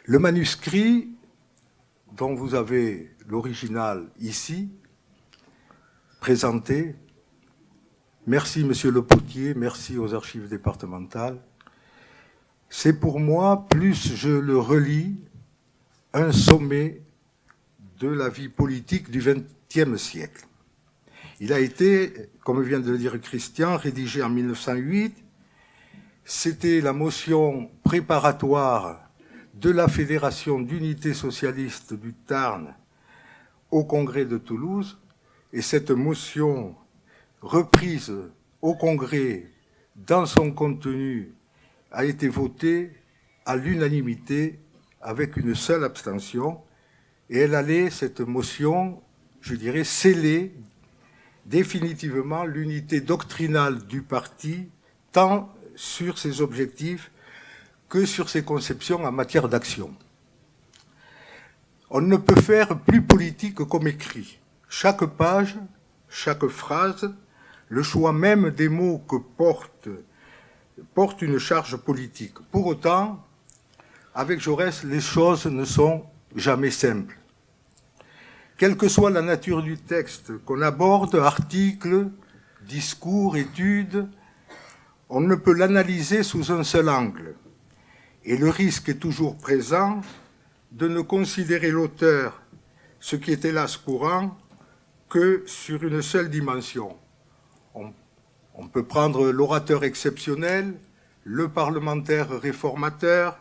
Le manuscrit, dont vous avez l'original ici, présenté, merci Monsieur Le Potier, merci aux archives départementales, c'est pour moi, plus je le relis, un sommet de la vie politique du XXe siècle. Il a été, comme vient de le dire Christian, rédigé en 1908. C'était la motion préparatoire de la Fédération d'unité socialiste du Tarn au Congrès de Toulouse. Et cette motion, reprise au Congrès dans son contenu, a été votée à l'unanimité avec une seule abstention. Et elle allait, cette motion, je dirais, sceller définitivement l'unité doctrinale du parti, tant sur ses objectifs que sur ses conceptions en matière d'action. On ne peut faire plus politique comme écrit. Chaque page, chaque phrase, le choix même des mots que porte une charge politique. Pour autant, avec Jaurès, les choses ne sont jamais simples. Quelle que soit la nature du texte qu'on aborde, articles, discours, études, on ne peut l'analyser sous un seul angle. Et le risque est toujours présent de ne considérer l'auteur, ce qui est hélas courant, que sur une seule dimension. On peut prendre l'orateur exceptionnel, le parlementaire réformateur,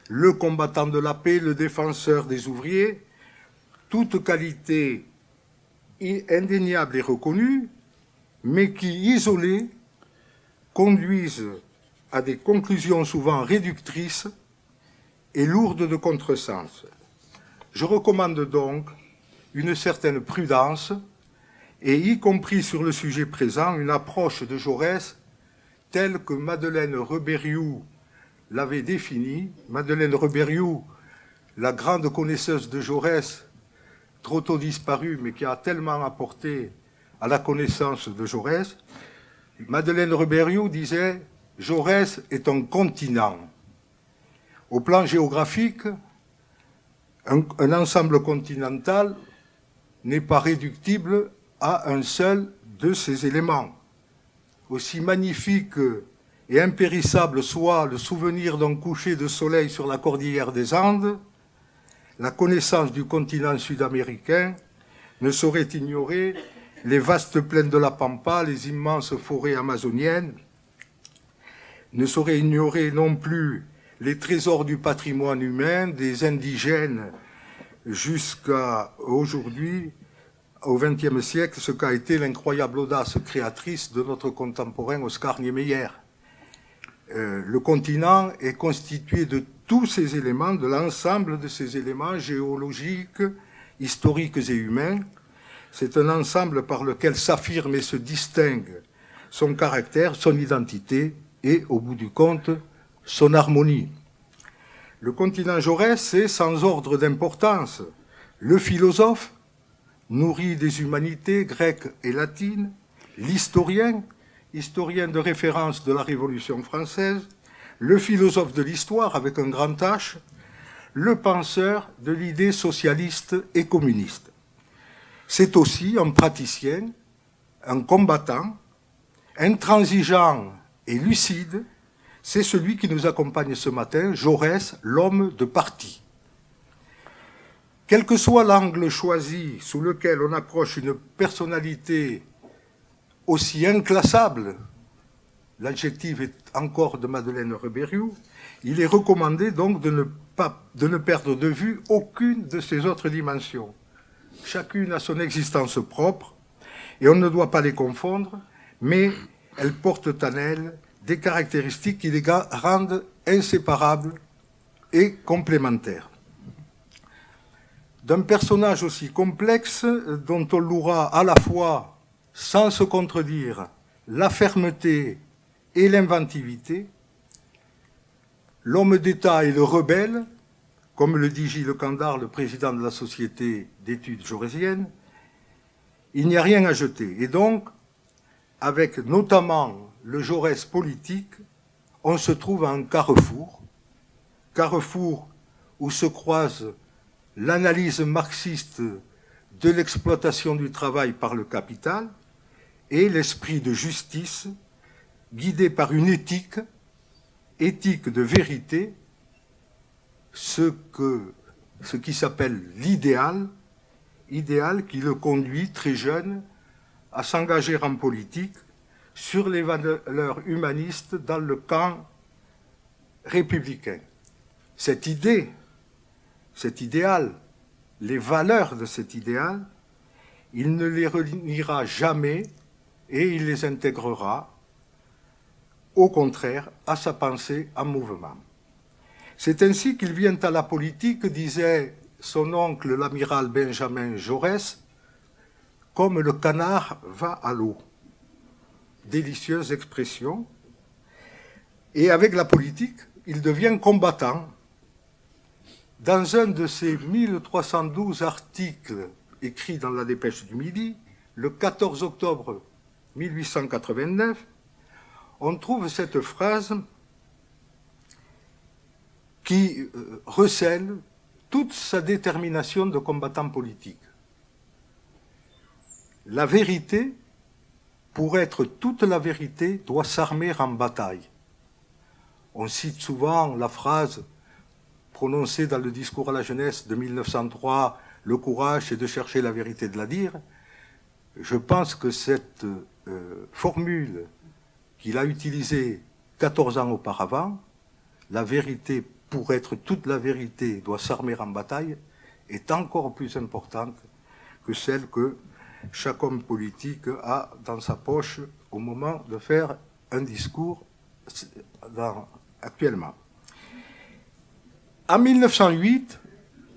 le combattant de la paix, le défenseur des ouvriers, toute qualité indéniable et reconnue, mais qui, isolées, conduisent à des conclusions souvent réductrices et lourdes de contresens. Je recommande donc une certaine prudence et, y compris sur le sujet présent, une approche de Jaurès telle que Madeleine Rebériou l'avait définie. Madeleine Rebériou, la grande connaisseuse de Jaurès, trop tôt disparue, mais qui a tellement apporté à la connaissance de Jaurès, Madeleine Rebériou disait « Jaurès est un continent ». Au plan géographique, un ensemble continental n'est pas réductible à un seul de ces éléments. Aussi magnifique et impérissable soit le souvenir d'un coucher de soleil sur la cordillère des Andes, la connaissance du continent sud-américain ne saurait ignorer les vastes plaines de la Pampa, les immenses forêts amazoniennes, ne saurait ignorer non plus les trésors du patrimoine humain, des indigènes jusqu'à aujourd'hui, au XXe siècle, ce qu'a été l'incroyable audace créatrice de notre contemporain Oscar Niemeyer. Le continent est constitué de tous ces éléments, de l'ensemble de ces éléments géologiques, historiques et humains. C'est un ensemble par lequel s'affirme et se distingue son caractère, son identité et, au bout du compte, son harmonie. Le continent Jaurès, c'est, sans ordre d'importance, le philosophe, nourri des humanités grecques et latines, l'historien, historien de référence de la Révolution française, le philosophe de l'histoire avec un grand H, le penseur de l'idée socialiste et communiste. C'est aussi un praticien, un combattant, intransigeant et lucide. C'est celui qui nous accompagne ce matin, Jaurès, l'homme de parti. Quel que soit l'angle choisi sous lequel on approche une personnalité aussi inclassable, l'adjectif est encore de Madeleine Rebériou, il est recommandé donc de ne perdre de vue aucune de ces autres dimensions. Chacune a son existence propre et on ne doit pas les confondre, mais elles portent en elles des caractéristiques qui les rendent inséparables et complémentaires. D'un personnage aussi complexe, dont on louera à la fois, sans se contredire, la fermeté et l'inventivité, l'homme d'État et le rebelle, comme le dit Gilles Candard, le président de la Société d'études jaurésiennes, il n'y a rien à jeter. Et donc, avec notamment le Jaurès politique, on se trouve à un carrefour où se croisent l'analyse marxiste de l'exploitation du travail par le capital et l'esprit de justice guidé par une éthique de vérité, ce qui s'appelle l'idéal, idéal qui le conduit très jeune à s'engager en politique sur les valeurs humanistes dans le camp républicain. Cette idée, cet idéal, les valeurs de cet idéal, il ne les reniera jamais et il les intégrera, au contraire, à sa pensée en mouvement. C'est ainsi qu'il vient à la politique, disait son oncle l'amiral Benjamin Jaurès, comme le canard va à l'eau. Délicieuse expression. Et avec la politique, il devient combattant. Dans un de ses 1312 articles écrits dans la Dépêche du Midi, le 14 octobre 1889, on trouve cette phrase qui recèle toute sa détermination de combattant politique. La vérité, pour être toute la vérité, doit s'armer en bataille. On cite souvent la phrase prononcée dans le discours à la jeunesse de 1903, « Le courage, c'est de chercher la vérité, de la dire ». Je pense que cette formule qu'il a utilisée 14 ans auparavant, la vérité, pour être toute la vérité, doit s'armer en bataille, est encore plus importante que celle que chaque homme politique a dans sa poche au moment de faire un discours actuellement. En 1908,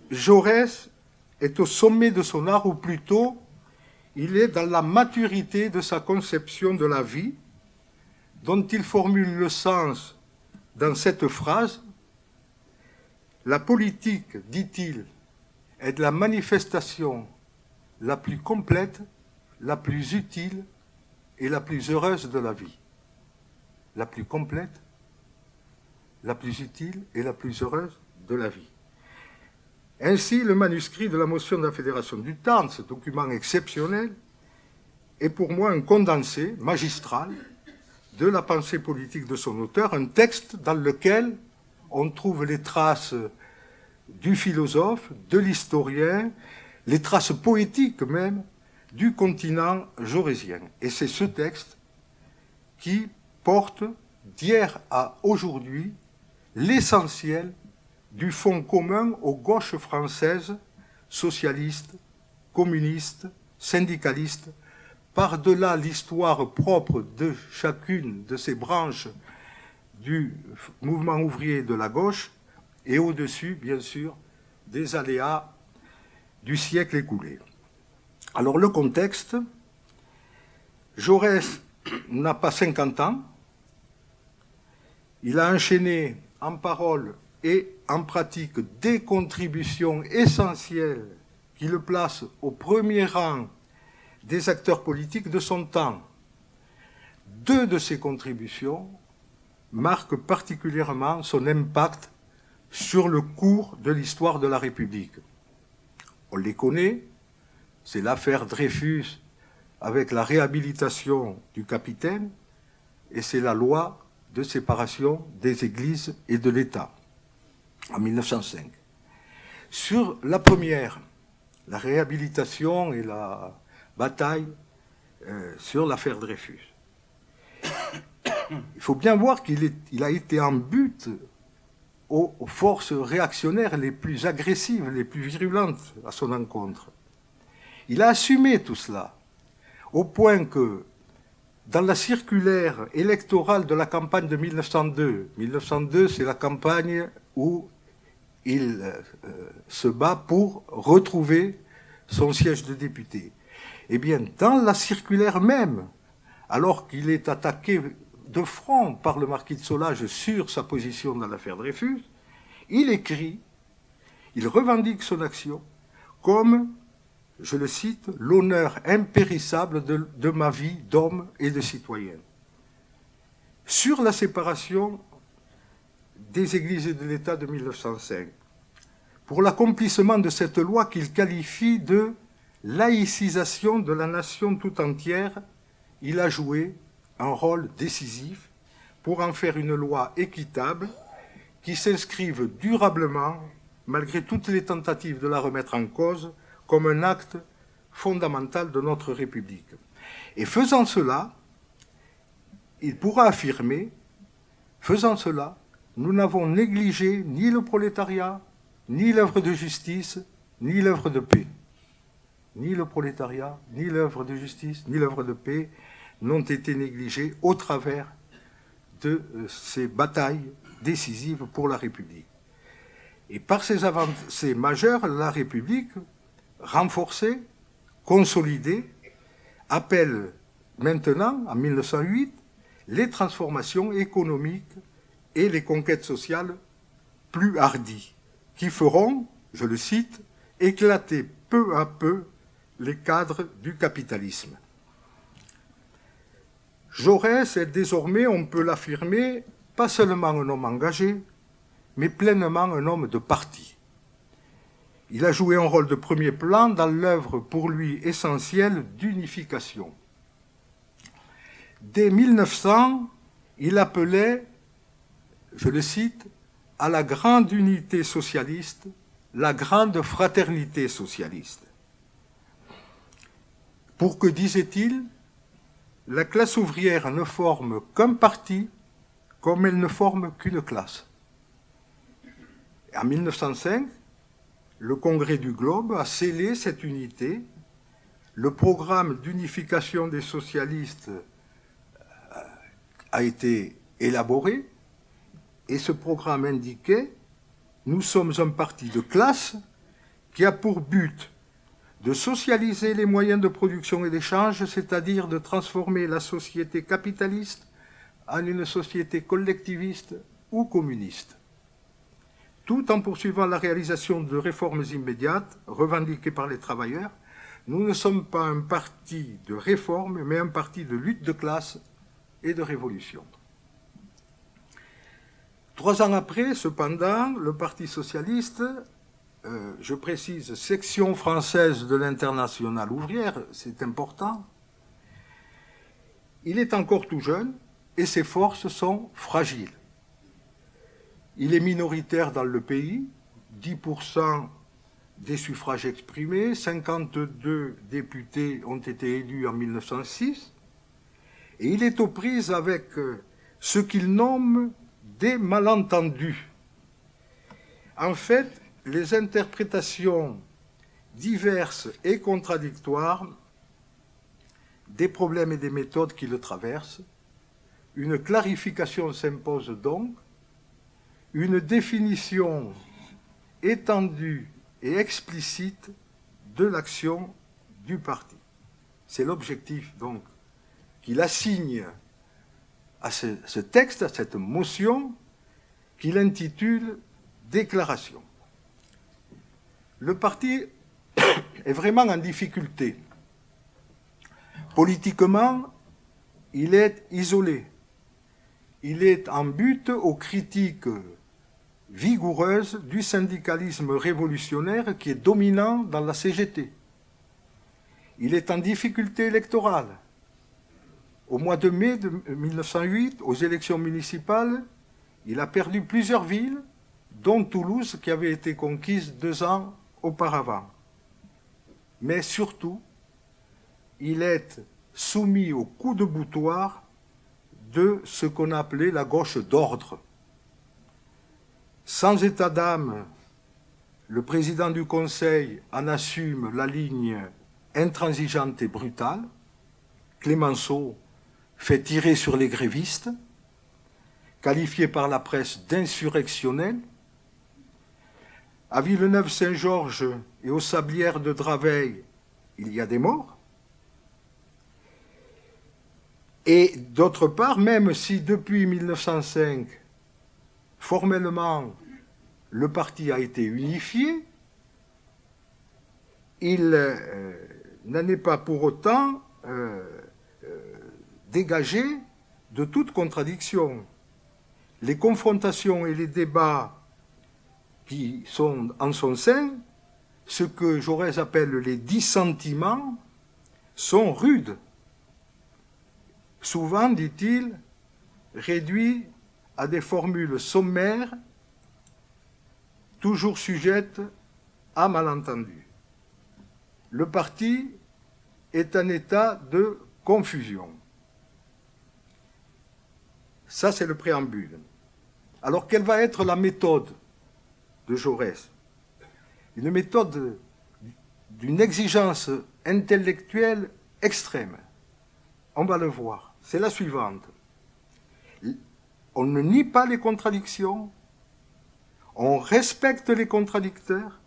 Jaurès est au sommet de son art, ou plutôt, il est dans la maturité de sa conception de la vie, dont il formule le sens dans cette phrase. La politique, dit-il, est la manifestation la plus complète, la plus utile et la plus heureuse de la vie. La plus complète, la plus utile et la plus heureuse de la vie. Ainsi, le manuscrit de la motion de la Fédération du temps, ce document exceptionnel, est pour moi un condensé magistral de la pensée politique de son auteur, un texte dans lequel on trouve les traces du philosophe, de l'historien, les traces poétiques même du continent jaurésien. Et c'est ce texte qui porte d'hier à aujourd'hui l'essentiel du fond commun aux gauches françaises, socialistes, communistes, syndicalistes, par-delà l'histoire propre de chacune de ces branches du mouvement ouvrier de la gauche et au-dessus, bien sûr, des aléas du siècle écoulé. Alors le contexte, Jaurès n'a pas 50 ans, il a enchaîné en parole et en pratique des contributions essentielles qui le placent au premier rang des acteurs politiques de son temps. Deux de ces contributions marquent particulièrement son impact sur le cours de l'histoire de la République. On les connaît, c'est l'affaire Dreyfus avec la réhabilitation du capitaine, et c'est la loi de séparation des églises et de l'État, en 1905. Sur la première, la réhabilitation et la bataille sur l'affaire Dreyfus, il faut bien voir qu'il a été en but aux forces réactionnaires les plus agressives, les plus virulentes à son encontre. Il a assumé tout cela, au point que, dans la circulaire électorale de la campagne de 1902, c'est la campagne où il se bat pour retrouver son siège de député. Eh bien, dans la circulaire même, alors qu'il est attaqué de front par le marquis de Solages sur sa position dans l'affaire Dreyfus, il écrit, il revendique son action comme, je le cite, l'honneur impérissable de ma vie d'homme et de citoyen. Sur la séparation des églises et de l'État de 1905, pour l'accomplissement de cette loi qu'il qualifie de laïcisation de la nation tout entière, il a joué un rôle décisif pour en faire une loi équitable qui s'inscrive durablement, malgré toutes les tentatives de la remettre en cause, comme un acte fondamental de notre République. Et faisant cela, il pourra affirmer, faisant cela, nous n'avons négligé ni le prolétariat, ni l'œuvre de justice, ni l'œuvre de paix. Ni le prolétariat, ni l'œuvre de justice, ni l'œuvre de paix n'ont été négligés au travers de ces batailles décisives pour la République. Et par ces avancées majeures, la République, renforcée, consolidée, appelle maintenant, en 1908, les transformations économiques et les conquêtes sociales plus hardies, qui feront, je le cite, éclater peu à peu les cadres du capitalisme. Jaurès est désormais, on peut l'affirmer, pas seulement un homme engagé, mais pleinement un homme de parti. Il a joué un rôle de premier plan dans l'œuvre pour lui essentielle d'unification. Dès 1900, il appelait, je le cite, à la grande unité socialiste, la grande fraternité socialiste. Pour que, disait-il, la classe ouvrière ne forme qu'un parti comme elle ne forme qu'une classe. En 1905, le Congrès du Globe a scellé cette unité. Le programme d'unification des socialistes a été élaboré et ce programme indiquait « Nous sommes un parti de classe qui a pour but de socialiser les moyens de production et d'échange, c'est-à-dire de transformer la société capitaliste en une société collectiviste ou communiste, tout en poursuivant la réalisation de réformes immédiates revendiquées par les travailleurs. Nous ne sommes pas un parti de réforme, mais un parti de lutte de classe et de révolution. 3 ans après, cependant, le Parti socialiste, je précise, section française de l'Internationale ouvrière, c'est important, il est encore tout jeune et ses forces sont fragiles. Il est minoritaire dans le pays, 10% des suffrages exprimés, 52 députés ont été élus en 1906, et il est aux prises avec ce qu'il nomme des malentendus. En fait, les interprétations diverses et contradictoires des problèmes et des méthodes qui le traversent, une clarification s'impose donc, une définition étendue et explicite de l'action du parti. C'est l'objectif donc qu'il assigne à ce texte, à cette motion, qu'il intitule « Déclaration ». Le parti est vraiment en difficulté. Politiquement, il est isolé. Il est en butte aux critiques vigoureuses du syndicalisme révolutionnaire qui est dominant dans la CGT. Il est en difficulté électorale. Au mois de mai de 1908, aux élections municipales, il a perdu plusieurs villes, dont Toulouse, qui avait été conquise 2 ans auparavant. Mais surtout, il est soumis au coup de boutoir de ce qu'on appelait la gauche d'ordre. Sans état d'âme, le président du Conseil en assume la ligne intransigeante et brutale. Clémenceau fait tirer sur les grévistes, qualifié par la presse d'insurrectionnels. À Villeneuve-Saint-Georges et aux Sablières de Draveil, il y a des morts. Et d'autre part, même si depuis 1905, formellement, le parti a été unifié, il n'en est pas pour autant dégagé de toute contradiction. Les confrontations et les débats qui sont en son sein, ce que Jaurès appelle les dissentiments, sont rudes. Souvent, dit-il, réduits à des formules sommaires, toujours sujettes à malentendus. Le parti est en état de confusion. Ça, c'est le préambule. Alors, quelle va être la méthode de Jaurès? Une méthode d'une exigence intellectuelle extrême. On va le voir. C'est la suivante. On ne nie pas les contradictions, on respecte les contradicteurs,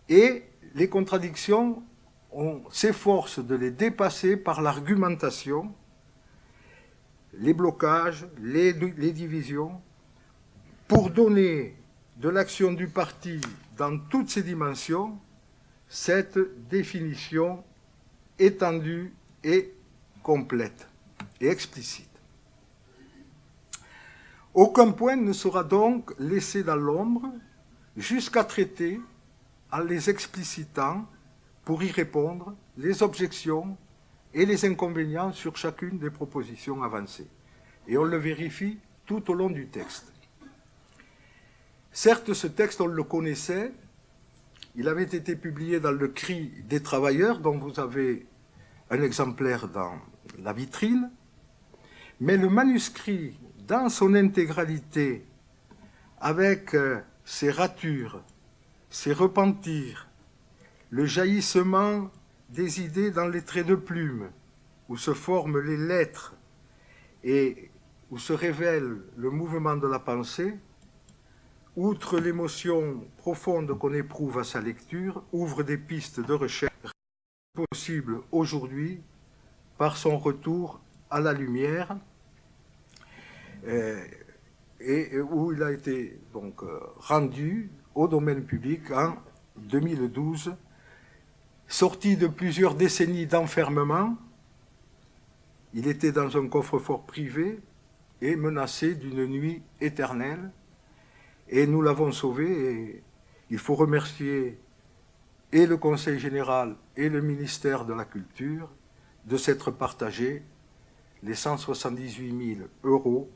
et les contradictions, on s'efforce de les dépasser par l'argumentation, les blocages, les divisions, pour donner de l'action du parti dans toutes ses dimensions cette définition étendue et complète et explicite. Aucun point ne sera donc laissé dans l'ombre jusqu'à traiter, en les explicitant, pour y répondre, les objections et les inconvénients sur chacune des propositions avancées. Et on le vérifie tout au long du texte. Certes, ce texte, on le connaissait, il avait été publié dans le Cri des travailleurs, dont vous avez un exemplaire dans la vitrine, mais le manuscrit, dans son intégralité, avec ses ratures, ses repentirs, le jaillissement des idées dans les traits de plume, où se forment les lettres et où se révèle le mouvement de la pensée, outre l'émotion profonde qu'on éprouve à sa lecture, ouvre des pistes de recherche possibles aujourd'hui par son retour à la lumière, et où il a été donc rendu au domaine public en 2012, sorti de plusieurs décennies d'enfermement. Il était dans un coffre-fort privé et menacé d'une nuit éternelle. Et nous l'avons sauvé, et il faut remercier et le Conseil général et le ministère de la Culture de s'être partagé les 178 000 euros,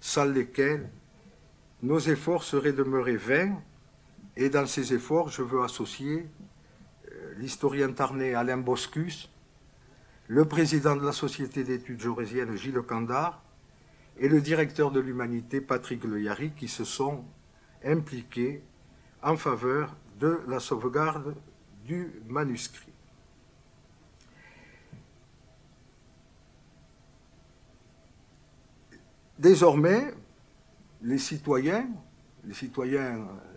sans lesquels nos efforts seraient demeurés vains. Et dans ces efforts, je veux associer l'historien tarnais Alain Boscus, le président de la Société d'études jaurésiennes Gilles Candard, et le directeur de l'Humanité, Patrick Leyary, qui se sont impliqués en faveur de la sauvegarde du manuscrit. Désormais, les citoyens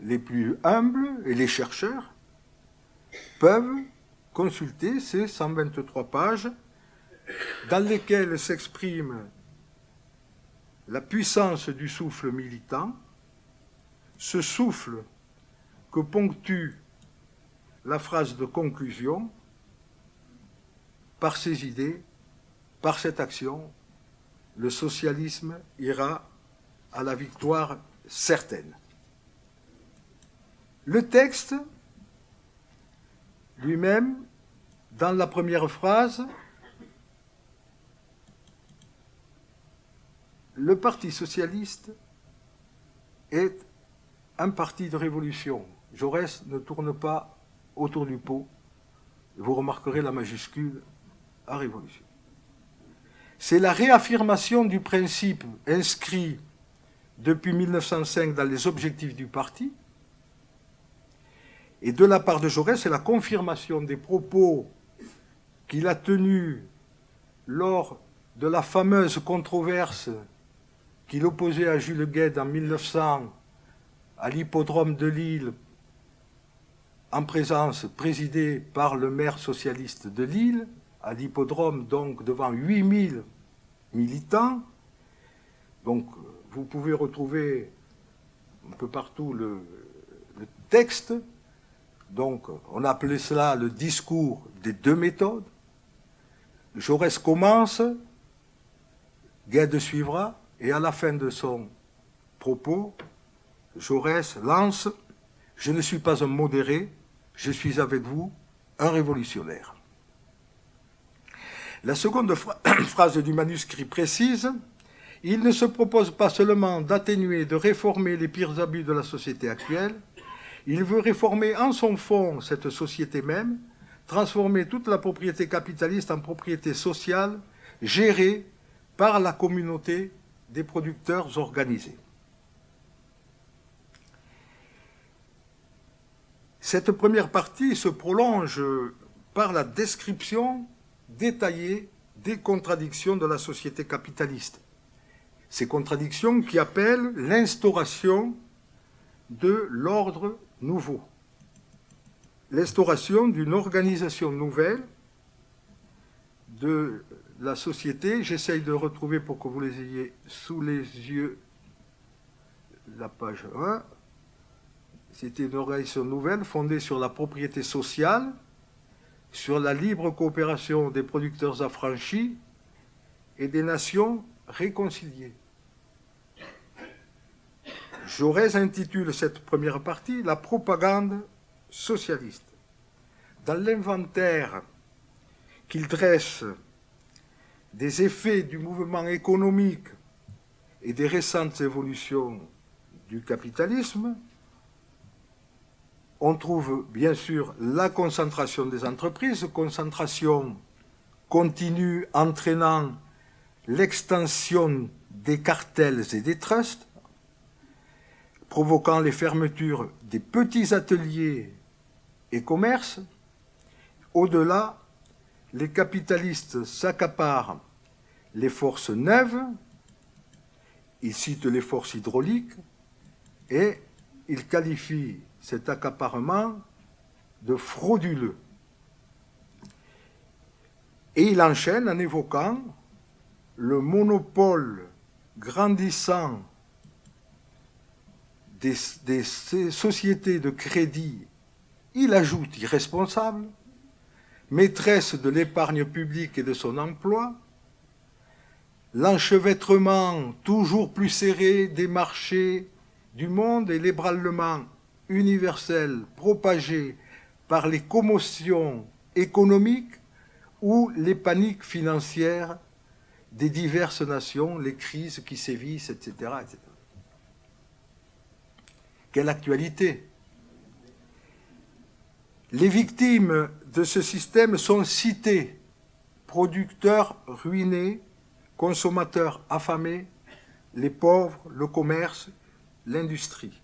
les plus humbles et les chercheurs peuvent consulter ces 123 pages dans lesquelles s'exprime la puissance du souffle militant, ce souffle que ponctue la phrase de conclusion par ces idées, par cette action, le socialisme ira à la victoire certaine. Le texte lui-même, dans la première phrase, le Parti socialiste est un parti de révolution. Jaurès ne tourne pas autour du pot. Vous remarquerez la majuscule à révolution. C'est la réaffirmation du principe inscrit depuis 1905 dans les objectifs du parti. Et de la part de Jaurès, c'est la confirmation des propos qu'il a tenus lors de la fameuse controverse qu'il opposait à Jules Guesde en 1900 à l'hippodrome de Lille, en présence présidée par le maire socialiste de Lille, à l'hippodrome donc devant 8000 militants. Donc vous pouvez retrouver un peu partout le texte. Donc on appelait cela le discours des deux méthodes. Jaurès commence, Guesde suivra, et à la fin de son propos, Jaurès lance « Je ne suis pas un modéré, je suis avec vous, un révolutionnaire ». La seconde phrase du manuscrit précise « Il ne se propose pas seulement d'atténuer, de réformer les pires abus de la société actuelle, il veut réformer en son fond cette société même, transformer toute la propriété capitaliste en propriété sociale, gérée par la communauté des producteurs organisés. » Cette première partie se prolonge par la description détaillée des contradictions de la société capitaliste. Ces contradictions qui appellent l'instauration de l'ordre nouveau, l'instauration d'une organisation nouvelle de la société. J'essaye de retrouver pour que vous les ayez sous les yeux la page 1. C'était une organisation nouvelle fondée sur la propriété sociale, sur la libre coopération des producteurs affranchis et des nations réconciliées. Jaurès intitule cette première partie « La propagande socialiste ». Dans l'inventaire qu'il dresse des effets du mouvement économique et des récentes évolutions du capitalisme, on trouve bien sûr la concentration des entreprises, concentration continue entraînant l'extension des cartels et des trusts, provoquant les fermetures des petits ateliers et commerces. Au-delà, les capitalistes s'accaparent les forces neuves, ils citent les forces hydrauliques, et ils qualifient cet accaparement de frauduleux. Et il enchaîne en évoquant le monopole grandissant des sociétés de crédit, il ajoute irresponsables, maîtresse de l'épargne publique et de son emploi, l'enchevêtrement toujours plus serré des marchés du monde et l'ébranlement universel propagé par les commotions économiques ou les paniques financières des diverses nations, les crises qui sévissent, etc. etc. Quelle actualité! Les victimes de ce système sont citées, producteurs ruinés, consommateurs affamés, les pauvres, le commerce, l'industrie.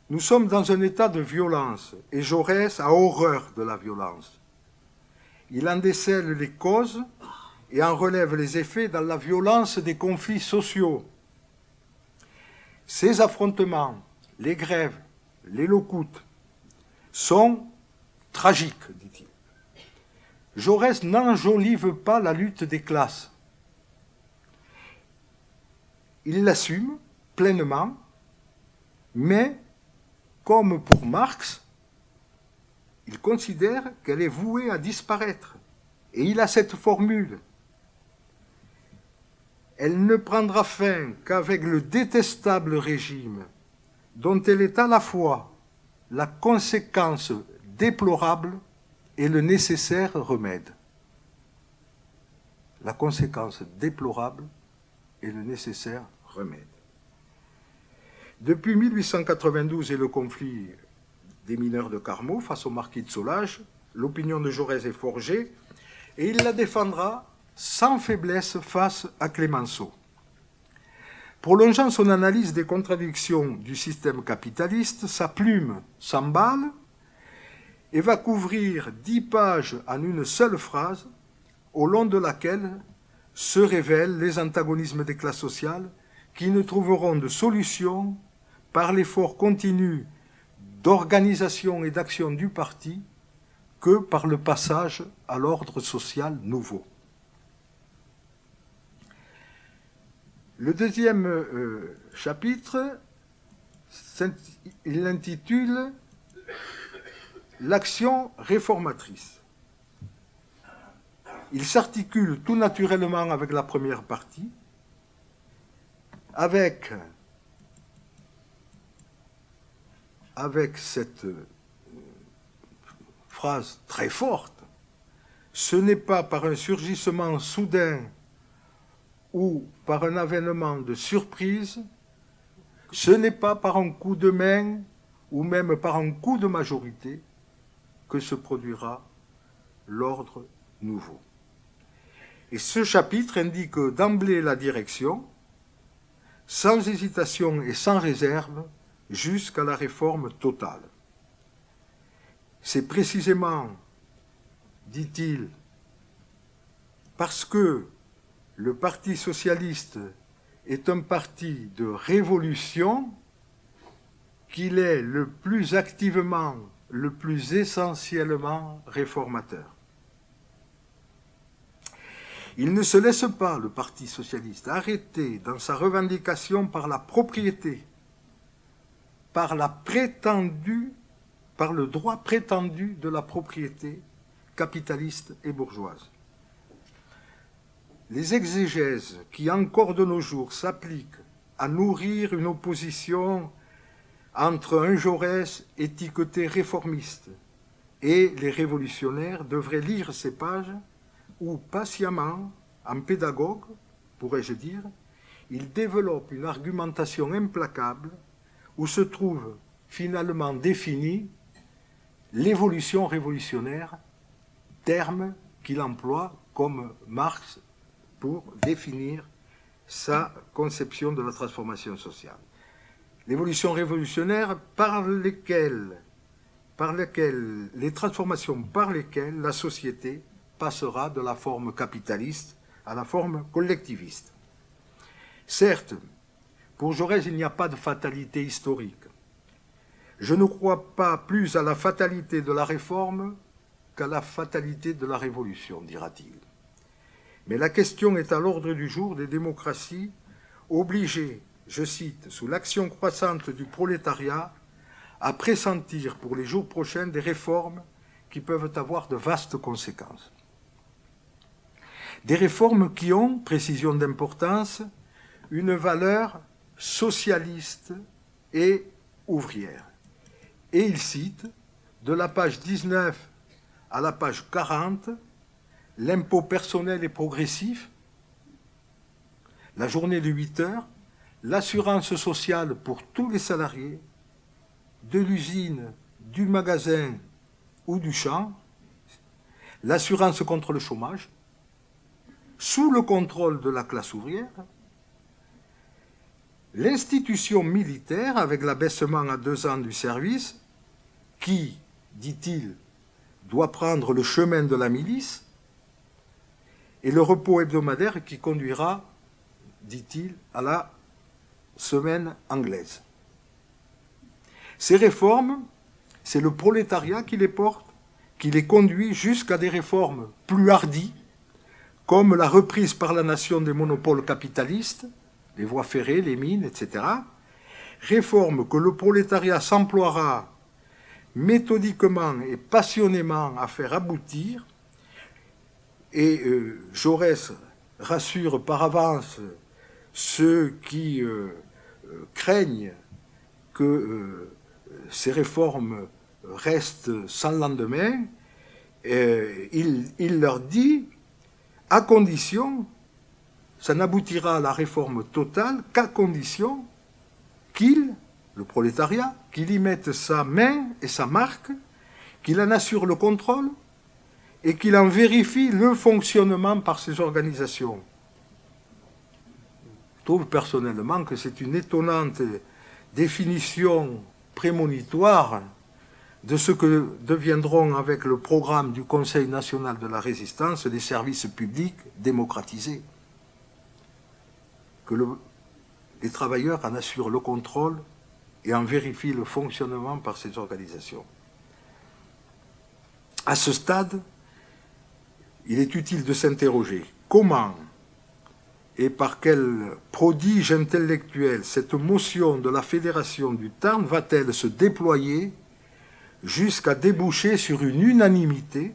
Nous sommes dans un état de violence et Jaurès a horreur de la violence. Il en décèle les causes et en relève les effets dans la violence des conflits sociaux. Ces affrontements, les grèves, les lockouts, sont tragiques, dit-il. Jaurès n'enjolive pas la lutte des classes. Il l'assume pleinement, mais, comme pour Marx, il considère qu'elle est vouée à disparaître. Et il a cette formule. Elle ne prendra fin qu'avec le détestable régime dont elle est à la fois la conséquence déplorable et le nécessaire remède. La conséquence déplorable et le nécessaire remède. Depuis 1892 et le conflit des mineurs de Carmaux face au marquis de Solages, l'opinion de Jaurès est forgée et il la défendra sans faiblesse face à Clemenceau. Prolongeant son analyse des contradictions du système capitaliste, sa plume s'emballe et va couvrir 10 pages en une seule phrase, au long de laquelle se révèlent les antagonismes des classes sociales qui ne trouveront de solution par l'effort continu d'organisation et d'action du parti que par le passage à l'ordre social nouveau. Le deuxième chapitre, il l'intitule « L'action réformatrice ». Il s'articule tout naturellement avec la première partie, avec avec cette phrase très forte, ce n'est pas par un surgissement soudain ou par un avènement de surprise, ce n'est pas par un coup de main ou même par un coup de majorité que se produira l'ordre nouveau. Et ce chapitre indique d'emblée la direction, sans hésitation et sans réserve, jusqu'à la réforme totale. C'est précisément, dit-il, parce que le Parti socialiste est un parti de révolution qu'il est le plus activement, le plus essentiellement réformateur. Il ne se laisse pas, le Parti socialiste, arrêter dans sa revendication par la propriété, par le droit prétendu de la propriété capitaliste et bourgeoise. Les exégèses qui, encore de nos jours, s'appliquent à nourrir une opposition entre un Jaurès étiqueté réformiste et les révolutionnaires devraient lire ces pages où, patiemment, en pédagogue, pourrais-je dire, il développe une argumentation implacable où se trouve finalement définie l'évolution révolutionnaire, terme qu'il emploie comme Marx pour définir sa conception de la transformation sociale. L'évolution révolutionnaire les transformations par lesquelles la société passera de la forme capitaliste à la forme collectiviste. Certes, pour Jaurès, il n'y a pas de fatalité historique. Je ne crois pas plus à la fatalité de la réforme qu'à la fatalité de la révolution, dira-t-il. Mais la question est à l'ordre du jour des démocraties obligées, je cite, sous l'action croissante du prolétariat, à pressentir pour les jours prochains des réformes qui peuvent avoir de vastes conséquences. Des réformes qui ont, précision d'importance, une valeur socialiste et ouvrière. Et il cite, de la page 19 à la page 40, l'impôt personnel et progressif, la journée de 8 heures, l'assurance sociale pour tous les salariés, de l'usine, du magasin ou du champ, l'assurance contre le chômage, sous le contrôle de la classe ouvrière, l'institution militaire avec l'abaissement à 2 ans du service, qui, dit-il, doit prendre le chemin de la milice, et le repos hebdomadaire qui conduira, dit-il, à la semaine anglaise. Ces réformes, c'est le prolétariat qui les porte, qui les conduit jusqu'à des réformes plus hardies, comme la reprise par la nation des monopoles capitalistes, les voies ferrées, les mines, etc. Réformes que le prolétariat s'emploiera méthodiquement et passionnément à faire aboutir, et Jaurès rassure par avance ceux qui craignent que ces réformes restent sans lendemain. Il leur dit, à condition, ça n'aboutira à la réforme totale qu'à condition qu'il, le prolétariat, qu'il y mette sa main et sa marque, qu'il en assure le contrôle et qu'il en vérifie le fonctionnement par ses organisations. Je trouve personnellement que c'est une étonnante définition prémonitoire de ce que deviendront avec le programme du Conseil national de la résistance des services publics démocratisés. Que les travailleurs en assurent le contrôle et en vérifient le fonctionnement par ces organisations. À ce stade, il est utile de s'interroger comment et par quel prodige intellectuel cette motion de la Fédération du Tarn va-t-elle se déployer jusqu'à déboucher sur une unanimité,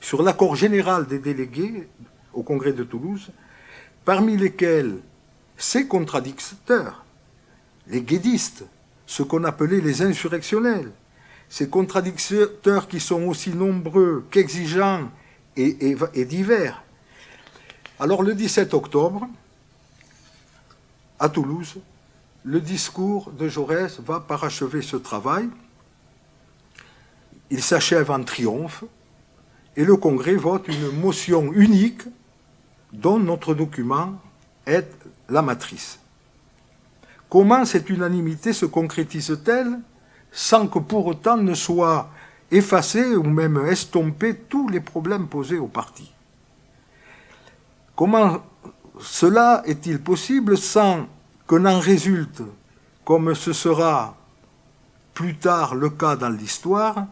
sur l'accord général des délégués au Congrès de Toulouse, parmi lesquels ses contradicteurs, les guédistes, ce qu'on appelait les insurrectionnels, ces contradicteurs qui sont aussi nombreux qu'exigeants et divers. Alors le 17 octobre, à Toulouse, le discours de Jaurès va parachever ce travail. Il s'achève en triomphe et le Congrès vote une motion unique dont notre document est la matrice. Comment cette unanimité se concrétise-t-elle sans que pour autant ne soient effacés ou même estompés tous les problèmes posés au parti? Comment cela est-il possible sans que n'en résulte, comme ce sera plus tard le cas dans l'histoire,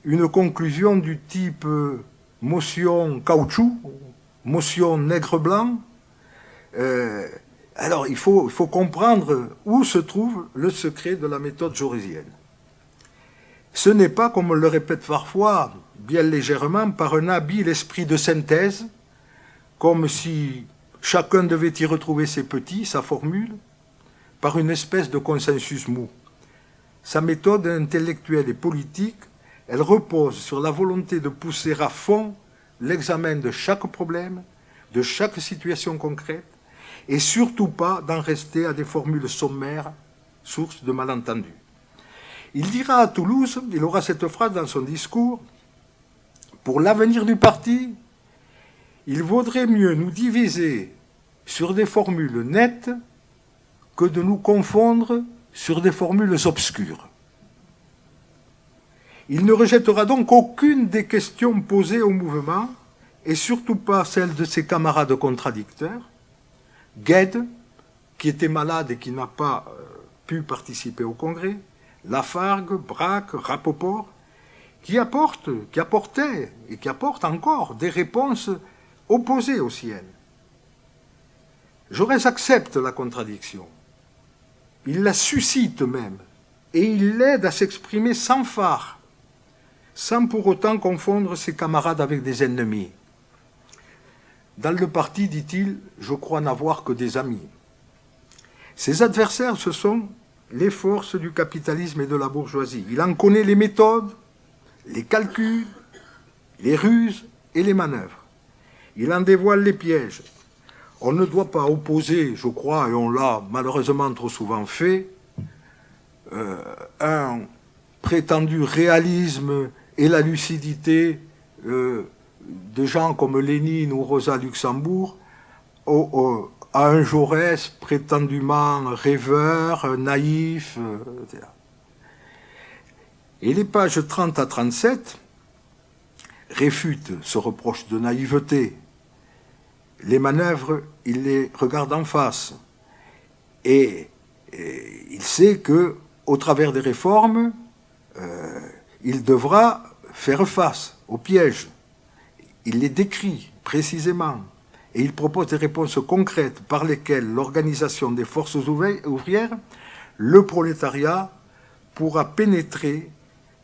une conclusion du type motion caoutchouc, motion nègre blanc? Alors il faut comprendre où se trouve le secret de la méthode jaurésienne. Ce n'est pas, comme on le répète parfois, bien légèrement, par un habile esprit de synthèse, comme si chacun devait y retrouver ses petits, sa formule, par une espèce de consensus mou. Sa méthode intellectuelle et politique, elle repose sur la volonté de pousser à fond l'examen de chaque problème, de chaque situation concrète, et surtout pas d'en rester à des formules sommaires, source de malentendus. Il dira à Toulouse, il aura cette phrase dans son discours, « Pour l'avenir du parti, il vaudrait mieux nous diviser sur des formules nettes que de nous confondre sur des formules obscures. » Il ne rejettera donc aucune des questions posées au mouvement, et surtout pas celle de ses camarades contradicteurs. Gued, qui était malade et qui n'a pas pu participer au congrès, Lafargue, Braque, Rapoport, qui apportaient et qui apportent encore des réponses opposées aux siennes. Jaurès accepte la contradiction. Il la suscite même, et il l'aide à s'exprimer sans phare, sans pour autant confondre ses camarades avec des ennemis. Dans le parti, dit-il, je crois n'avoir que des amis. Ses adversaires, ce sont les forces du capitalisme et de la bourgeoisie. Il en connaît les méthodes, les calculs, les ruses et les manœuvres. Il en dévoile les pièges. On ne doit pas opposer, je crois, et on l'a malheureusement trop souvent fait, un prétendu réalisme et la lucidité de gens comme Lénine ou Rosa Luxembourg à un Jaurès prétendument rêveur, naïf, etc. Et les pages 30 à 37 réfutent ce reproche de naïveté. Les manœuvres, il les regarde en face. Et il sait que, au travers des réformes, il devra faire face aux pièges. Il les décrit précisément et il propose des réponses concrètes par lesquelles l'organisation des forces ouvrières, le prolétariat, pourra pénétrer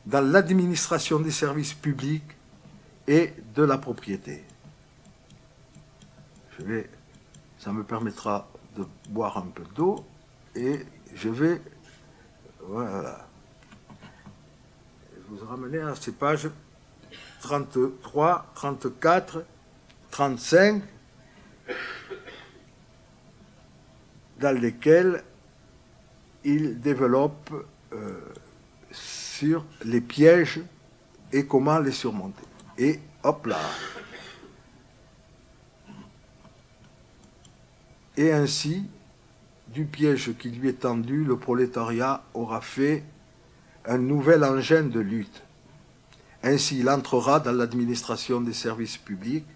dans l'administration des services publics et de la propriété. Ça me permettra de boire un peu d'eau et je vais vous ramener à ces pages 33, 34, 35, dans lesquelles il développe sur les pièges et comment les surmonter. Et hop là. Et ainsi, du piège qui lui est tendu, le prolétariat aura fait un nouvel engin de lutte. Ainsi, il entrera dans l'administration des services publics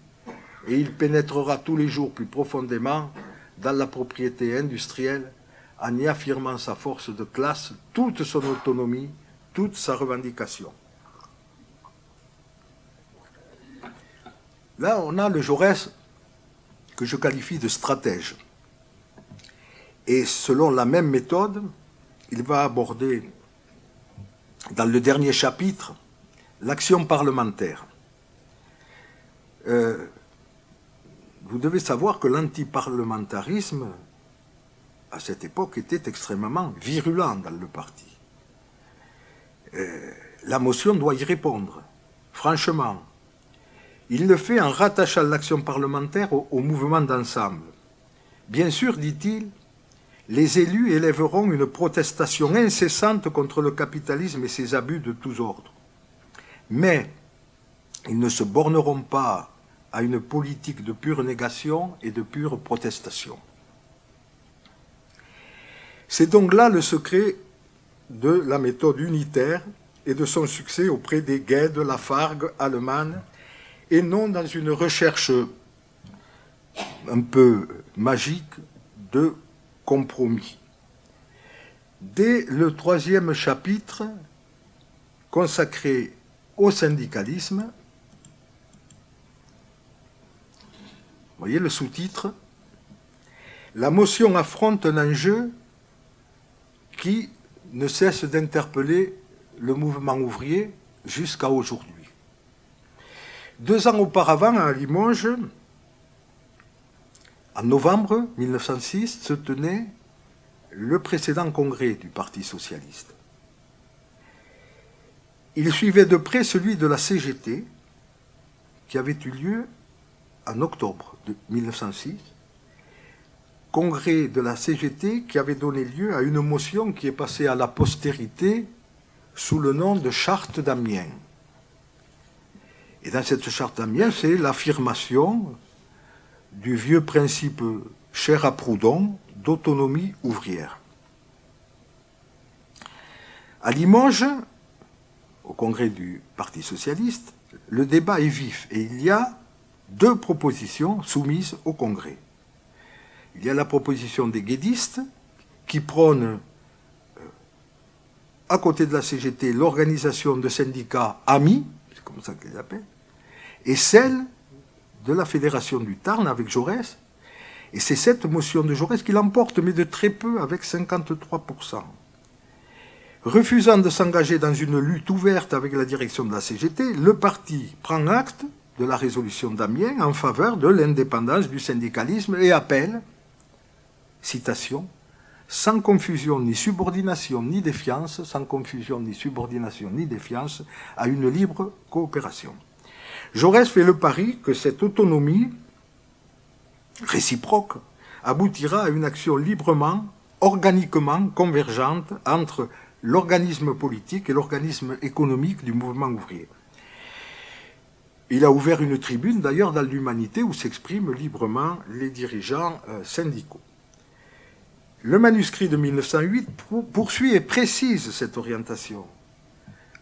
et il pénétrera tous les jours plus profondément dans la propriété industrielle en y affirmant sa force de classe, toute son autonomie, toute sa revendication. Là, on a le Jaurès que je qualifie de stratège. Et selon la même méthode, il va aborder dans le dernier chapitre l'action parlementaire. Vous devez savoir que l'antiparlementarisme à cette époque, était extrêmement virulent dans le parti. La motion doit y répondre, franchement. Il le fait en rattachant l'action parlementaire au mouvement d'ensemble. Bien sûr, dit-il, les élus élèveront une protestation incessante contre le capitalisme et ses abus de tous ordres. Mais ils ne se borneront pas à une politique de pure négation et de pure protestation. C'est donc là le secret de la méthode unitaire et de son succès auprès des Guedes, Lafargue, Allemann, et non dans une recherche un peu magique de compromis. Dès le 3e chapitre, consacré au syndicalisme, vous voyez le sous-titre, la motion affronte un enjeu qui ne cesse d'interpeller le mouvement ouvrier jusqu'à aujourd'hui. 2 ans auparavant, à Limoges, en novembre 1906, se tenait le précédent congrès du Parti socialiste. Il suivait de près celui de la CGT, qui avait eu lieu en octobre de 1906, congrès de la CGT qui avait donné lieu à une motion qui est passée à la postérité sous le nom de Charte d'Amiens. Et dans cette Charte d'Amiens, c'est l'affirmation du vieux principe cher à Proudhon d'autonomie ouvrière. À Limoges, au congrès du Parti socialiste, le débat est vif et il y a 2 propositions soumises au congrès. Il y a la proposition des guédistes qui prônent, à côté de la CGT, l'organisation de syndicats amis, c'est comme ça qu'ils appellent, et celle de la Fédération du Tarn avec Jaurès. Et c'est cette motion de Jaurès qui l'emporte, mais de très peu, avec 53%. Refusant de s'engager dans une lutte ouverte avec la direction de la CGT, le parti prend acte de la résolution d'Amiens en faveur de l'indépendance du syndicalisme et appelle, citation, sans confusion ni subordination ni défiance, sans confusion ni subordination ni défiance, à une libre coopération. Jaurès fait le pari que cette autonomie réciproque aboutira à une action librement, organiquement convergente entre l'organisme politique et l'organisme économique du mouvement ouvrier. Il a ouvert une tribune, d'ailleurs, dans l'Humanité, où s'expriment librement les dirigeants syndicaux. Le manuscrit de 1908 poursuit et précise cette orientation.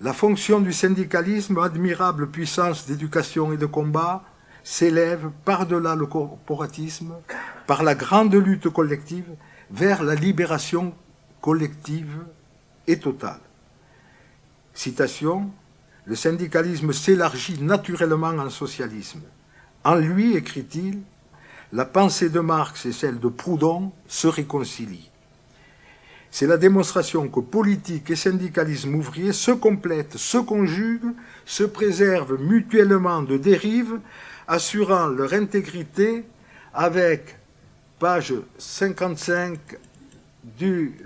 La fonction du syndicalisme, admirable puissance d'éducation et de combat, s'élève par-delà le corporatisme, par la grande lutte collective, vers la libération collective et totale. Citation, « Le syndicalisme s'élargit naturellement en socialisme. En lui, écrit-il, la pensée de Marx et celle de Proudhon se réconcilient. C'est la démonstration que politique et syndicalisme ouvrier se complètent, se conjuguent, se préservent mutuellement de dérives, assurant leur intégrité avec, page 55 du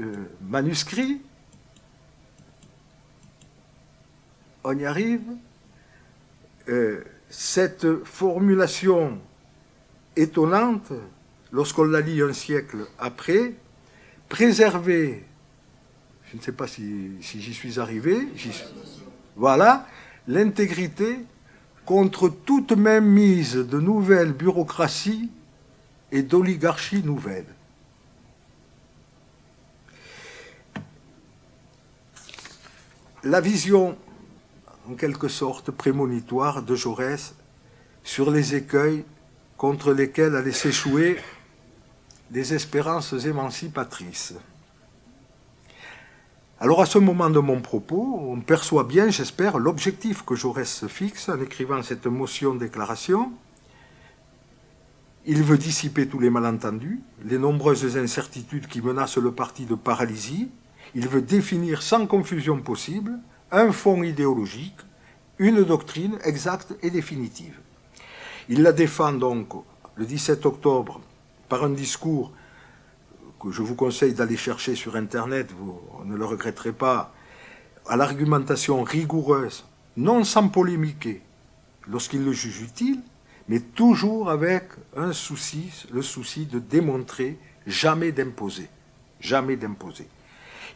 manuscrit, on y arrive, cette formulation étonnante, lorsqu'on la lit un siècle après, préserver, je ne sais pas si j'y suis arrivé, voilà, l'intégrité contre toute même mise de nouvelles bureaucraties et d'oligarchies nouvelles. La vision, en quelque sorte, prémonitoire de Jaurès sur les écueils contre lesquels allaient s'échouer des espérances émancipatrices. Alors à ce moment de mon propos, on perçoit bien, j'espère, l'objectif que Jaurès se fixe en écrivant cette motion-déclaration. Il veut dissiper tous les malentendus, les nombreuses incertitudes qui menacent le parti de paralysie. Il veut définir sans confusion possible un fond idéologique, une doctrine exacte et définitive. Il la défend donc le 17 octobre par un discours que je vous conseille d'aller chercher sur Internet, vous ne le regretterez pas, à l'argumentation rigoureuse, non sans polémiquer, lorsqu'il le juge utile, mais toujours avec un souci, le souci de démontrer, jamais d'imposer. Jamais d'imposer.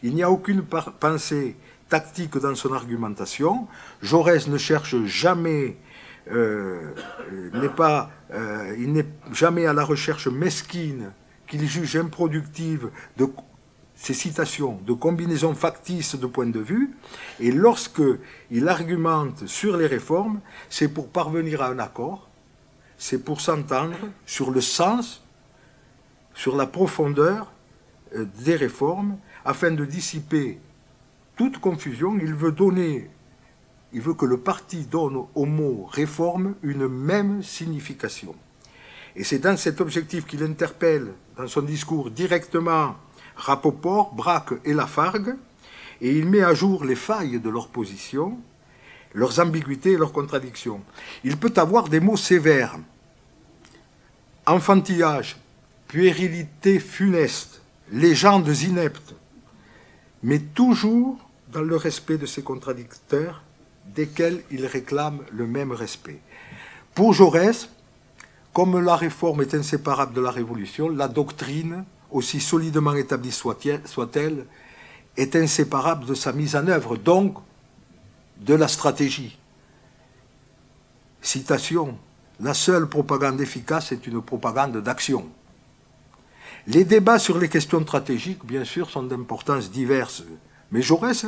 Il n'y a aucune pensée tactique dans son argumentation. Jaurès ne cherche jamais, il n'est jamais à la recherche mesquine qu'il juge improductive de ces citations, de combinaisons factices de points de vue. Et lorsqu'il argumente sur les réformes, c'est pour parvenir à un accord, c'est pour s'entendre sur le sens, sur la profondeur des réformes, afin de dissiper toute confusion. Il veut que le parti donne au mot réforme une même signification. Et c'est dans cet objectif qu'il interpelle dans son discours directement Rapoport, Braque et Lafargue, et il met à jour les failles de leur position, leurs ambiguïtés et leurs contradictions. Il peut avoir des mots sévères, enfantillage, puérilité funeste, légendes ineptes, mais toujours dans le respect de ses contradicteurs, desquels il réclame le même respect. Pour Jaurès, comme la réforme est inséparable de la révolution, la doctrine, aussi solidement établie soit-elle, est inséparable de sa mise en œuvre, donc de la stratégie. Citation, la seule propagande efficace est une propagande d'action. Les débats sur les questions stratégiques, bien sûr, sont d'importance diverse, mais Jaurès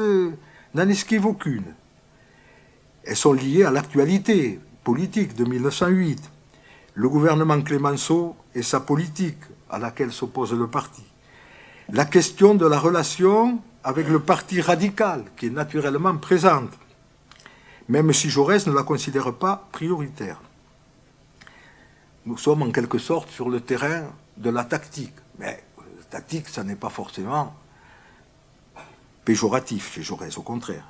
n'en esquive aucune. Elles sont liées à l'actualité politique de 1908, le gouvernement Clemenceau et sa politique à laquelle s'oppose le parti, la question de la relation avec le parti radical qui est naturellement présente, même si Jaurès ne la considère pas prioritaire. Nous sommes en quelque sorte sur le terrain de la tactique. Mais la tactique, ça n'est pas forcément péjoratif chez Jaurès, au contraire.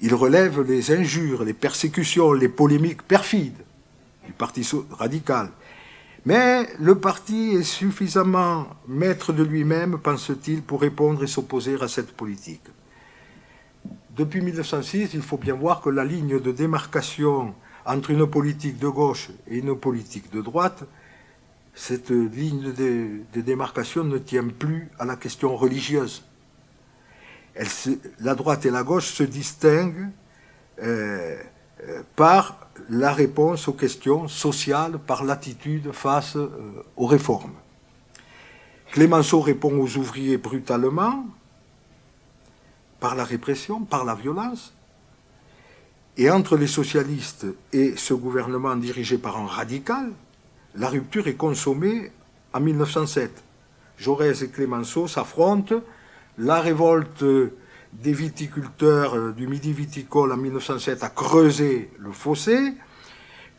Il relève les injures, les persécutions, les polémiques perfides du parti radical. Mais le parti est suffisamment maître de lui-même, pense-t-il, pour répondre et s'opposer à cette politique. Depuis 1906, il faut bien voir que la ligne de démarcation entre une politique de gauche et une politique de droite, cette ligne de démarcation ne tient plus à la question religieuse. La droite et la gauche se distinguent par la réponse aux questions sociales, par l'attitude face aux réformes. Clemenceau répond aux ouvriers brutalement, par la répression, par la violence. Et entre les socialistes et ce gouvernement dirigé par un radical, la rupture est consommée en 1907. Jaurès et Clemenceau s'affrontent. La révolte des viticulteurs du Midi viticole en 1907 a creusé le fossé.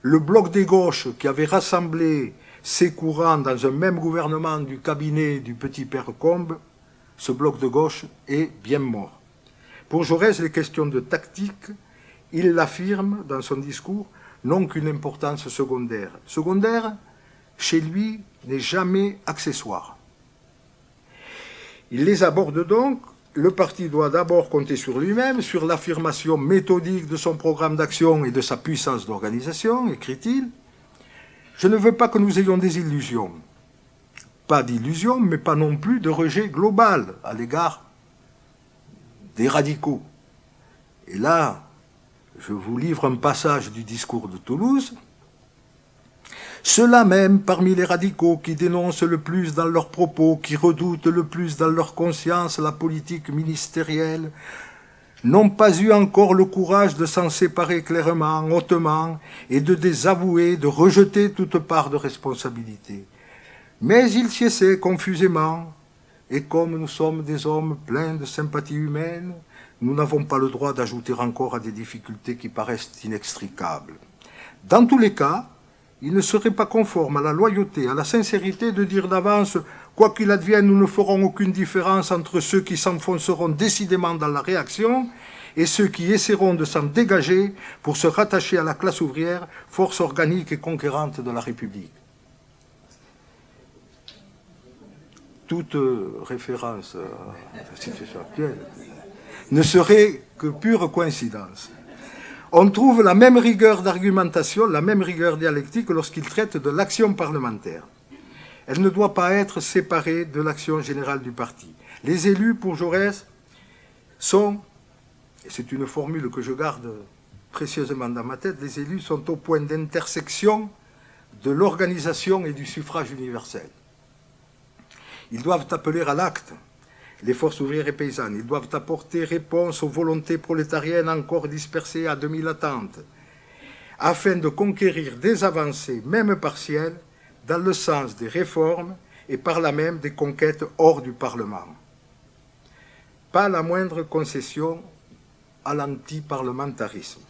Le bloc des gauches, qui avait rassemblé ses courants dans un même gouvernement du cabinet du petit père Combes, ce bloc de gauche est bien mort. Pour Jaurès, les questions de tactique, il l'affirme dans son discours, n'ont qu'une importance secondaire. Secondaire, chez lui, n'est jamais accessoire. Il les aborde donc. Le parti doit d'abord compter sur lui-même, sur l'affirmation méthodique de son programme d'action et de sa puissance d'organisation, écrit-il. Je ne veux pas que nous ayons des illusions. Pas d'illusions, mais pas non plus de rejet global à l'égard des radicaux. Et là, je vous livre un passage du discours de Toulouse. Ceux-là même, parmi les radicaux qui dénoncent le plus dans leurs propos, qui redoutent le plus dans leur conscience la politique ministérielle, n'ont pas eu encore le courage de s'en séparer clairement, hautement, et de désavouer, de rejeter toute part de responsabilité. Mais ils s'y essaient confusément, et comme nous sommes des hommes pleins de sympathie humaine, nous n'avons pas le droit d'ajouter encore à des difficultés qui paraissent inextricables. Dans tous les cas, il ne serait pas conforme à la loyauté, à la sincérité de dire d'avance « Quoi qu'il advienne, nous ne ferons aucune différence entre ceux qui s'enfonceront décidément dans la réaction et ceux qui essaieront de s'en dégager pour se rattacher à la classe ouvrière, force organique et conquérante de la République. » toute référence à la situation actuelle ne serait que pure coïncidence. On trouve la même rigueur d'argumentation, la même rigueur dialectique lorsqu'il traite de l'action parlementaire. Elle ne doit pas être séparée de l'action générale du parti. Les élus, pour Jaurès, sont, et c'est une formule que je garde précieusement dans ma tête, les élus sont au point d'intersection de l'organisation et du suffrage universel. Ils doivent appeler à l'acte les forces ouvrières et paysannes. Ils doivent apporter réponse aux volontés prolétariennes encore dispersées à 2000 attentes, afin de conquérir des avancées, même partielles, dans le sens des réformes et par là même des conquêtes hors du Parlement. Pas la moindre concession à l'anti-parlementarisme.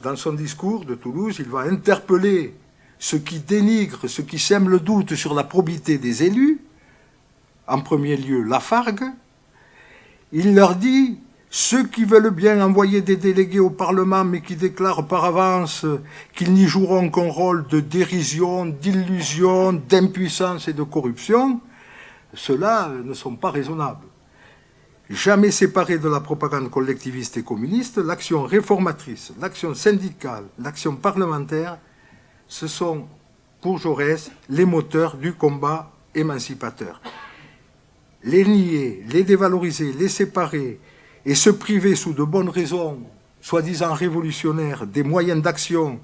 Dans son discours de Toulouse, il va interpeller ceux qui dénigrent, ceux qui sèment le doute sur la probité des élus, en premier lieu Lafargue. Il leur dit, ceux qui veulent bien envoyer des délégués au Parlement mais qui déclarent par avance qu'ils n'y joueront qu'un rôle de dérision, d'illusion, d'impuissance et de corruption, ceux-là ne sont pas raisonnables. Jamais séparés de la propagande collectiviste et communiste, l'action réformatrice, l'action syndicale, l'action parlementaire, ce sont, pour Jaurès, les moteurs du combat émancipateur. Les nier, les dévaloriser, les séparer et se priver sous de bonnes raisons, soi-disant révolutionnaires, des moyens d'action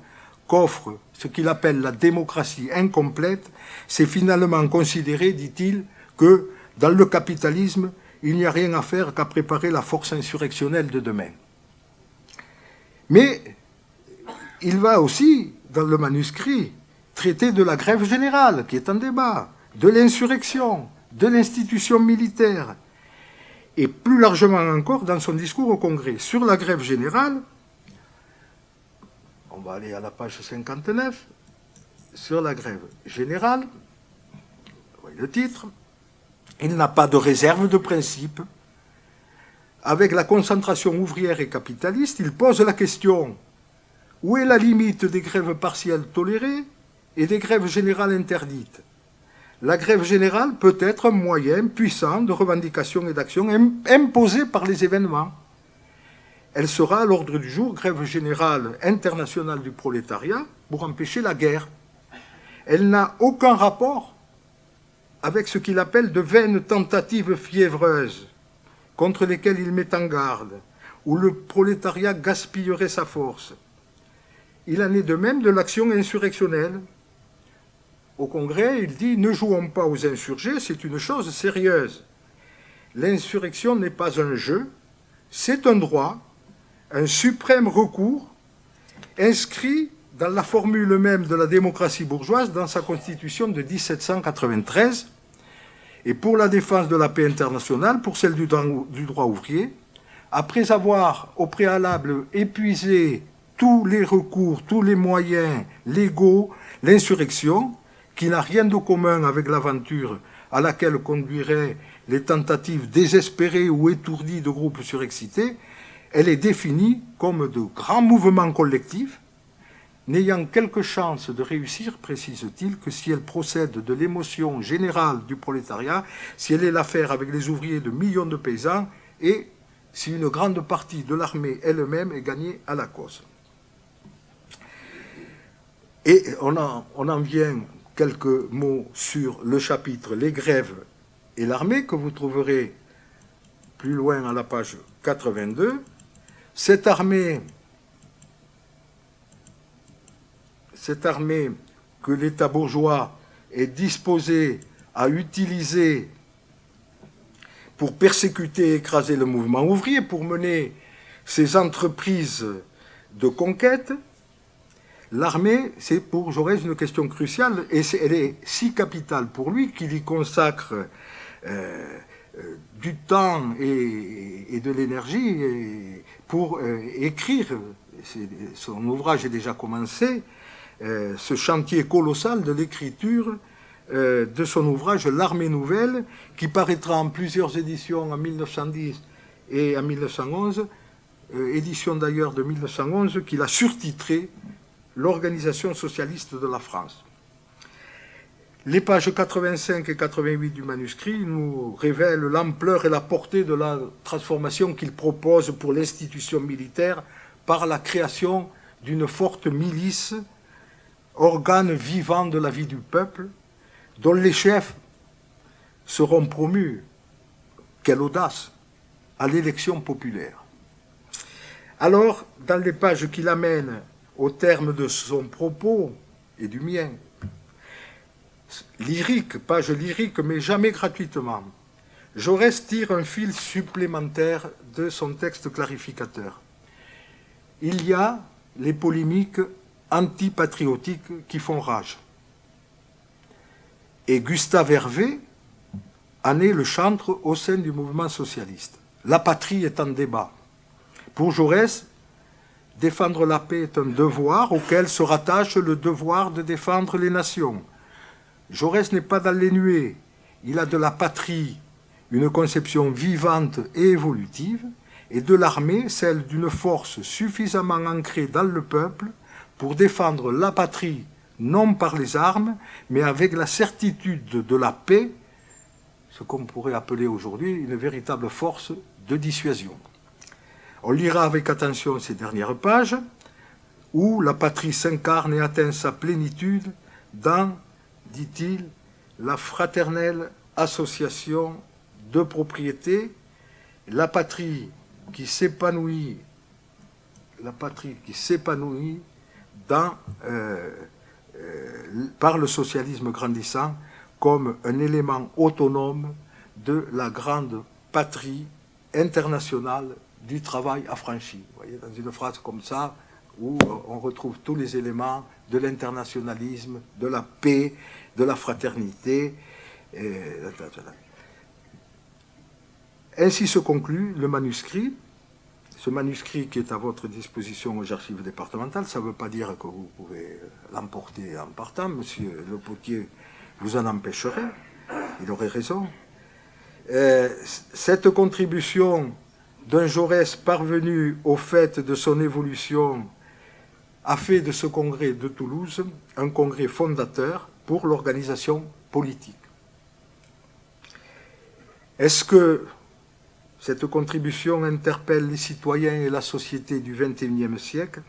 qu'offre ce qu'il appelle la démocratie incomplète, c'est finalement considérer, dit-il, que dans le capitalisme, il n'y a rien à faire qu'à préparer la force insurrectionnelle de demain. Mais il va aussi, dans le manuscrit, traiter de la grève générale, qui est en débat, de l'insurrection, de l'institution militaire, et plus largement encore dans son discours au Congrès. Sur la grève générale, on va aller à la page 59, sur la grève générale, vous voyez le titre, il n'a pas de réserve de principe. Avec la concentration ouvrière et capitaliste, il pose la question, où est la limite des grèves partielles tolérées et des grèves générales interdites? La grève générale peut être un moyen puissant de revendication et d'action imposé par les événements. Elle sera à l'ordre du jour, grève générale internationale du prolétariat, pour empêcher la guerre. Elle n'a aucun rapport avec ce qu'il appelle de vaines tentatives fiévreuses, contre lesquelles il met en garde, où le prolétariat gaspillerait sa force. Il en est de même de l'action insurrectionnelle. Au Congrès, il dit « Ne jouons pas aux insurgés, c'est une chose sérieuse. L'insurrection n'est pas un jeu, c'est un droit, un suprême recours, inscrit dans la formule même de la démocratie bourgeoise dans sa constitution de 1793, et pour la défense de la paix internationale, pour celle du droit ouvrier, après avoir au préalable épuisé tous les recours, tous les moyens légaux, l'insurrection, qui n'a rien de commun avec l'aventure à laquelle conduiraient les tentatives désespérées ou étourdies de groupes surexcités, elle est définie comme de grands mouvements collectifs, n'ayant quelque chance de réussir, précise-t-il, que si elle procède de l'émotion générale du prolétariat, si elle est l'affaire avec les ouvriers de millions de paysans, et si une grande partie de l'armée elle-même est gagnée à la cause. Et on en vient quelques mots sur le chapitre « Les grèves et l'armée » que vous trouverez plus loin à la page 82. Cette armée que l'État bourgeois est disposé à utiliser pour persécuter et écraser le mouvement ouvrier, pour mener ses entreprises de conquête, l'armée, c'est pour Jaurès une question cruciale, et elle est si capitale pour lui qu'il y consacre du temps et de l'énergie pour écrire. Son ouvrage est déjà commencé, ce chantier colossal de l'écriture de son ouvrage « L'armée nouvelle », qui paraîtra en plusieurs éditions en 1910 et en 1911, édition d'ailleurs de 1911 qu'il a surtitré « L'organisation socialiste de la France ». Les pages 85 et 88 du manuscrit nous révèlent l'ampleur et la portée de la transformation qu'il propose pour l'institution militaire par la création d'une forte milice, organe vivant de la vie du peuple, dont les chefs seront promus, quelle audace, à l'élection populaire. Alors, dans les pages qui l'amènent au terme de son propos et du mien, lyrique, page lyrique, mais jamais gratuitement, Jaurès tire un fil supplémentaire de son texte clarificateur. Il y a les polémiques antipatriotiques qui font rage. Et Gustave Hervé en est le chantre au sein du mouvement socialiste. La patrie est en débat. Pour Jaurès, défendre la paix est un devoir auquel se rattache le devoir de défendre les nations. Jaurès n'est pas dans les nuées. Il a de la patrie une conception vivante et évolutive, et de l'armée celle d'une force suffisamment ancrée dans le peuple pour défendre la patrie non par les armes, mais avec la certitude de la paix, ce qu'on pourrait appeler aujourd'hui une véritable force de dissuasion. On lira avec attention ces dernières pages, où la patrie s'incarne et atteint sa plénitude dans, dit-il, la fraternelle association de propriété, la patrie qui s'épanouit par le socialisme grandissant comme un élément autonome de la grande patrie internationale du travail affranchi. Vous voyez, dans une phrase comme ça, où on retrouve tous les éléments de l'internationalisme, de la paix, de la fraternité. Ainsi se conclut le manuscrit. Ce manuscrit qui est à votre disposition aux archives départementales, ça ne veut pas dire que vous pouvez l'emporter en partant. Monsieur Le Potier vous en empêcherait, il aurait raison. Cette contribution d'un Jaurès parvenu au fait de son évolution a fait de ce congrès de Toulouse un congrès fondateur pour l'organisation politique. Est-ce que cette contribution interpelle les citoyens et la société du XXIe siècle?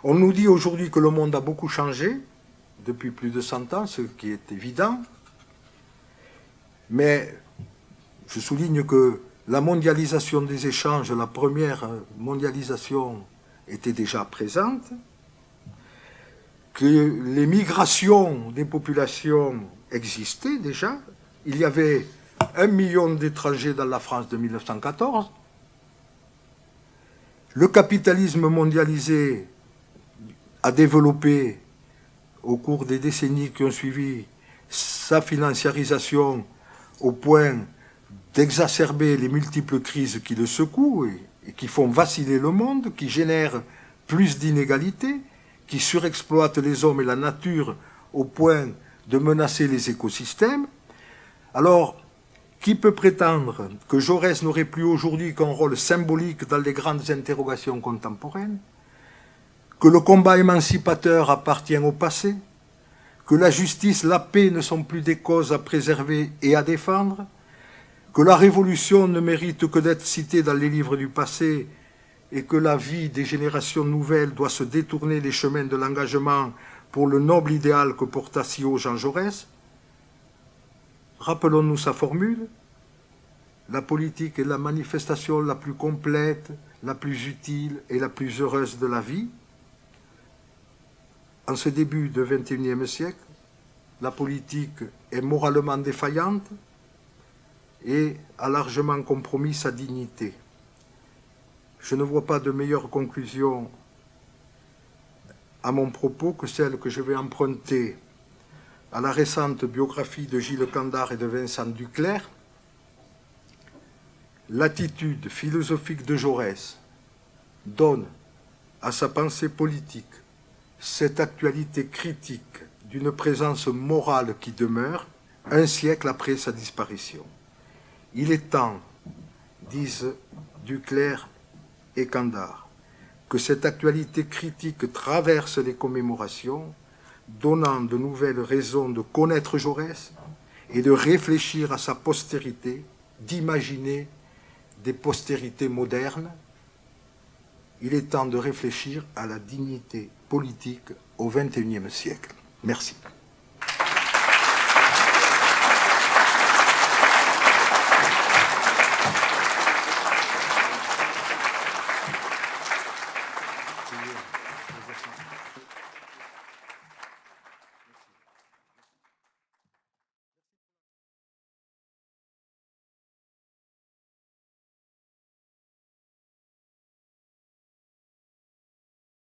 On nous dit aujourd'hui que le monde a beaucoup changé depuis plus de 100 ans, ce qui est évident, mais je souligne que la mondialisation des échanges, la première mondialisation était déjà présente, que les migrations des populations existaient déjà. Il y avait 1 million d'étrangers dans la France de 1914. Le capitalisme mondialisé a développé, au cours des décennies qui ont suivi, sa financiarisation au point d'exacerber les multiples crises qui le secouent et qui font vaciller le monde, qui génèrent plus d'inégalités, qui surexploitent les hommes et la nature au point de menacer les écosystèmes. Alors, qui peut prétendre que Jaurès n'aurait plus aujourd'hui qu'un rôle symbolique dans les grandes interrogations contemporaines, que le combat émancipateur appartient au passé, que la justice, la paix ne sont plus des causes à préserver et à défendre, que la révolution ne mérite que d'être citée dans les livres du passé et que la vie des générations nouvelles doit se détourner des chemins de l'engagement pour le noble idéal que porta si haut Jean Jaurès? Rappelons-nous sa formule: la politique est la manifestation la plus complète, la plus utile et la plus heureuse de la vie. En ce début du XXIe siècle, la politique est moralement défaillante et a largement compromis sa dignité. Je ne vois pas de meilleure conclusion à mon propos que celle que je vais emprunter à la récente biographie de Gilles Candard et de Vincent Duclerc. L'attitude philosophique de Jaurès donne à sa pensée politique cette actualité critique d'une présence morale qui demeure un siècle après sa disparition. Il est temps, disent Duclerc et Candard, que cette actualité critique traverse les commémorations donnant de nouvelles raisons de connaître Jaurès et de réfléchir à sa postérité, d'imaginer des postérités modernes. Il est temps de réfléchir à la dignité politique au XXIe siècle. Merci.